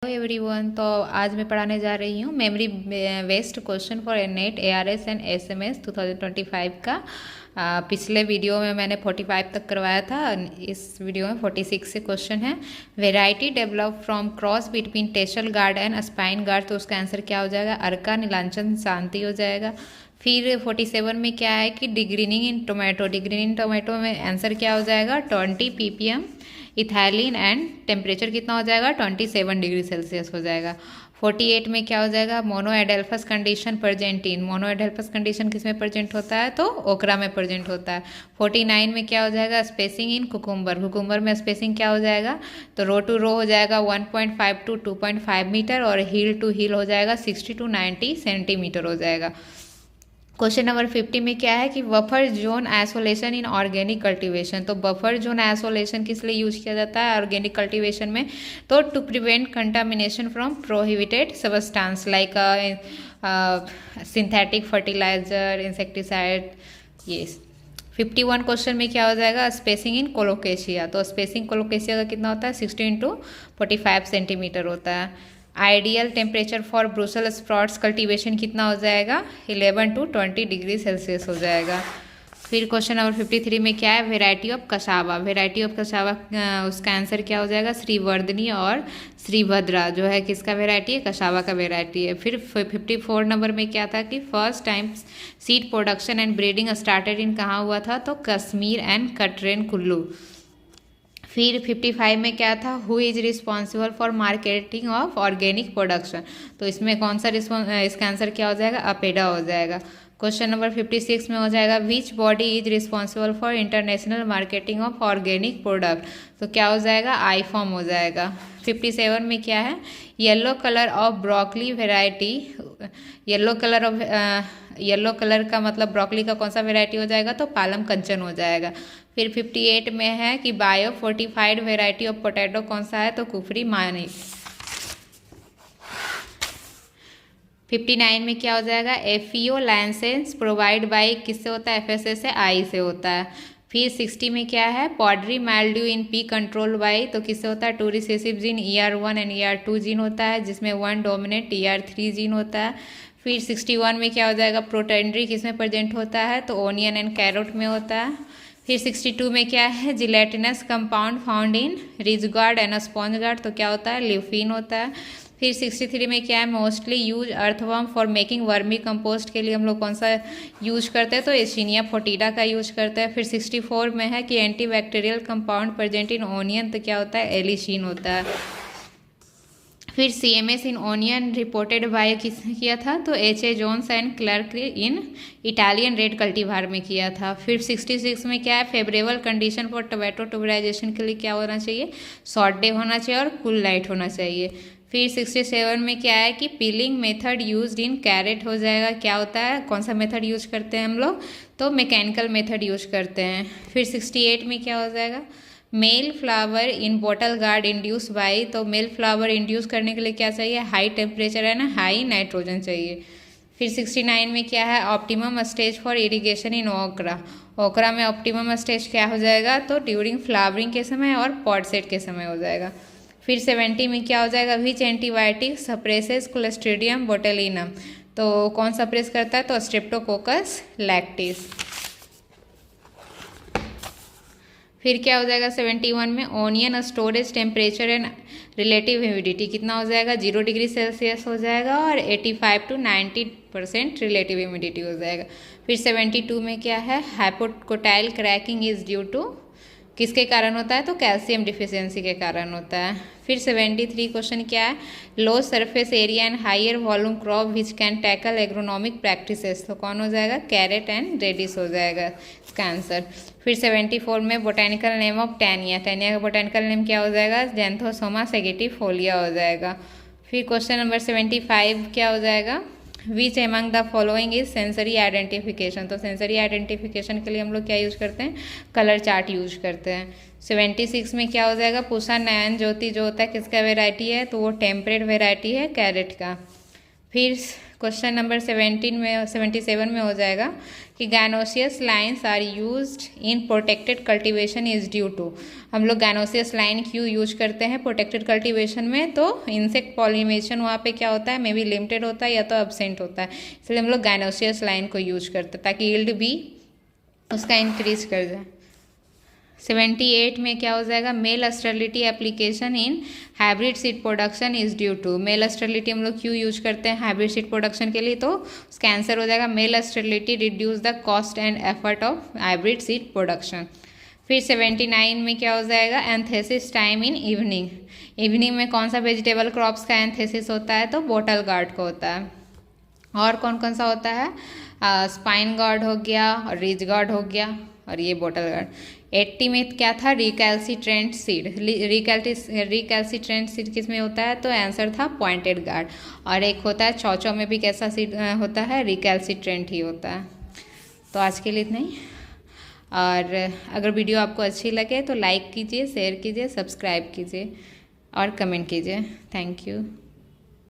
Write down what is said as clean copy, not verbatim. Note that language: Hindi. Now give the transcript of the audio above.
Hello everyone. तो आज मैं पढ़ाने जा रही हूँ memory based question for net ARS and SMS 2025 का। पिछले वीडियो में मैंने 45 तक करवाया था, इस वीडियो में 46 से क्वेश्चन है। Variety develop from cross between tassel guard and spine guard, तो उसका आंसर क्या हो जाएगा? अर्का, नीलांचन, शांति हो जाएगा। फिर 47 में क्या है कि डिग्रीनिंग इन टोमेटो, डिग्रीनिंग टोमेटो में आंसर क्या हो जाएगा? 20 ppm इथाइलिन एंड टेम्परेचर कितना हो जाएगा? 27 डिग्री सेल्सियस हो जाएगा। 48 में क्या हो जाएगा? मोनोएडेल्फस कंडीशन प्रेजेंट इन, मोनोएडेल्फस कंडीशन किस में प्रेजेंट होता है? तो ओकरा में प्रेजेंट होता है। 49 में क्या हो जाएगा? स्पेसिंग इन कुकुम्बर, कुकुम्बर में स्पेसिंग क्या हो जाएगा? तो रो टू रो हो जाएगा 1.5 to 2.5 मीटर और हील टू हील हो जाएगा 60 to 90 सेंटीमीटर हो जाएगा। क्वेश्चन नंबर 50 में क्या है कि buffer zone isolation in organic cultivation, तो बफर जोन आइसोलेशन किस लिए यूज किया जाता है ऑर्गेनिक कल्टीवेशन में? तो to prevent contamination from prohibited substance like synthetic fertiliser, insecticide. ये 51 क्वेश्चन में क्या हो जाएगा? स्पेसिंग इन कोलोकेशिया, तो स्पेसिंग कोलोकेशिया का कितना होता है? 16 to 45 सेंटीमीटर होता है। Ideal temperature for Brussels sprouts cultivation कितना हो जाएगा? 11 to 20 डिग्री सेल्सियस हो जाएगा। फिर क्वेश्चन नंबर 53 में क्या है? Variety of cassava, variety of cassava उसका आंसर क्या हो जाएगा? श्रीवर्धनी और श्रीभद्रा जो है किसका वेराइटी है? कसावा का वेराइटी है। फिर 54 नंबर में क्या था कि first time seed production and breeding started in कहाँ हुआ था? तो कश्मीर एंड कटरेन कुल्लू। फिर 55 में क्या था? Who is responsible for marketing of organic production, तो इसमें कौन सा इसका आंसर क्या हो जाएगा? अपेडा हो जाएगा। क्वेश्चन नंबर 56 में हो जाएगा which body is responsible for international marketing of organic product, तो क्या हो जाएगा? आईफॉर्म हो जाएगा। 57 में क्या है? Yellow colour of broccoli variety, yellow colour का मतलब ब्रोकली का कौन सा वेराइटी हो जाएगा? तो पालम कंचन हो जाएगा। फिर 58 में है कि bio fortified variety of potato कौन सा है? तो कुफरी मानी। 59 में क्या हो जाएगा? एफईओ लाइसेंस प्रोवाइड बाई किससे होता है? एफएसएस से, आई से होता है। फिर 60 में क्या है? Powdery mildew in pea control by, तो किससे होता है? Two recessive gene ER1 and ER2 gene होता है, जिसमें 1 डोमिनेंट ER3 जीन होता है। फिर 61 में क्या हो जाएगा? प्रोटेंड्री किस में प्रेजेंट होता है? तो ओनियन एंड कैरोट में होता है। फिर 62 में क्या है? Gelatinous compound found in ridge guard and sponge guard, तो क्या होता है? ल्यूफिन होता है। फिर 63 में क्या है? Mostly use earthworm for making vermi compost के लिए हम लोग कौन सा यूज करते हैं? तो एशिनिया फोर्टिडा का यूज करते हैं। फिर 64 में है कि antibacterial compound present in onion, तो क्या होता है? एलिशीन होता है। फिर CMS in onion reported by किसने किया था? तो HA Jones and Clark in Italian red cultivar में किया था। फिर 66 में क्या है? Favourable condition for tomato tuberisation के लिए क्या होना चाहिए? शॉर्ट डे होना चाहिए और कूल लाइट होना चाहिए। फिर 67 में क्या है कि piling method used in carat हो जाएगा। क्या होता है? कौन सा मेथड यूज करते हैं हम लोग? तो मैकेनिकल मेथड यूज करते हैं। फिर 68 में क्या हो जाएगा? Male flower in bottle gourd induce by, तो मेल फ्लावर इंड्यूस करने के लिए क्या चाहिए? हाई टेम्परेचर है ना, हाई नाइट्रोजन चाहिए। फिर 69 में क्या है? ऑप्टिमम स्टेज फॉर इरिगेशन इन ओकरा, ओकरा में ऑप्टिमम स्टेज क्या हो जाएगा? तो ड्यूरिंग फ्लावरिंग के समय और पॉट सेट के समय हो जाएगा। फिर 70 में क्या हो जाएगा? विच एंटीबायोटिक सप्रेसेस क्लोस्ट्रीडियम बोटेलिनम, तो कौन सप्रेस करता है? तो स्ट्रेप्टोकोकस लैक्टिस। फिर क्या हो जाएगा? 71 में onion storage temperature and relative humidity कितना हो जाएगा? 0 डिग्री सेल्सियस हो जाएगा और 85 to 90% रिलेटिव ह्यूमिडिटी हो जाएगा। फिर 72 में क्या है? Hypocotyl cracking is due to किसके कारण होता है? तो कैल्शियम डिफिशियंसी के कारण होता है। फिर 73 क्वेश्चन क्या है? Low surface area and higher volume crop which can tackle agronomic practices, तो कौन हो जाएगा? कैरेट एंड रेडिस हो जाएगा इसका आंसर। फिर 74 में बोटेनिकल नेम ऑफ टैनिया, टैनिया का बोटेनिकल नेम क्या हो जाएगा? जैंथोसोमा सेगिटिफोलिया हो जाएगा। फिर क्वेश्चन नंबर 75 क्या हो जाएगा? Which among the following is sensory identification, तो सेंसरी आइडेंटिफिकेशन के लिए हम लोग क्या यूज करते हैं? कलर चार्ट यूज करते हैं। 76 में क्या हो जाएगा? पूषा नयन ज्योति जो होता है किसका वेराइटी है? तो वो टेम्परेट वेराइटी है कैरेट का। फिर क्वेश्चन नंबर 77 में हो जाएगा कि gynoecious lines are used in protected cultivation is due to. हम लोग गैनोसियस लाइन क्यों यूज करते हैं प्रोटेक्टेड कल्टीवेशन में? तो इंसेक्ट पॉलिनेशन वहाँ पे क्या होता है, मे बी लिमिटेड होता है या तो एब्सेंट होता है, इसलिए हम लोग गैनोसियस लाइन को यूज करते हैं ताकि यील्ड भी उसका इंक्रीज कर जाए। 78 में क्या हो जाएगा, male sterility application in hybrid seed production is due to. Male sterility हम लोग क्यों यूज करते हैं हाइब्रिड सीड प्रोडक्शन के लिए? तो उसका आंसर हो जाएगा male sterility reduce the cost and effort of hybrid seed production. फिर 79 में क्या हो जाएगा, antithesis time in evening. Evening में कौन सा वेजिटेबल क्रॉप्स का एंथेसिस होता है? तो बोटल गार्ड को होता है। और कौन कौन सा होता है? स्पाइन गार्ड हो गया और रिज गार्ड हो गया और ये बोटल गार्ड। 80 में क्या था, रिकैल्सिट्रेंट सीड। रिकैल्सिट्रेंट सीड किस में होता है? तो आंसर था पॉइंटेड गार्ड। और एक होता है चौचौ में भी कैसा सीड होता है? रिकैल्सिट्रेंट ही होता है। तो आज के लिए इतना ही। और अगर वीडियो आपको अच्छी लगे तो लाइक कीजिए, शेयर कीजिए, सब्सक्राइब कीजिए और कमेंट कीजिए। Thank you.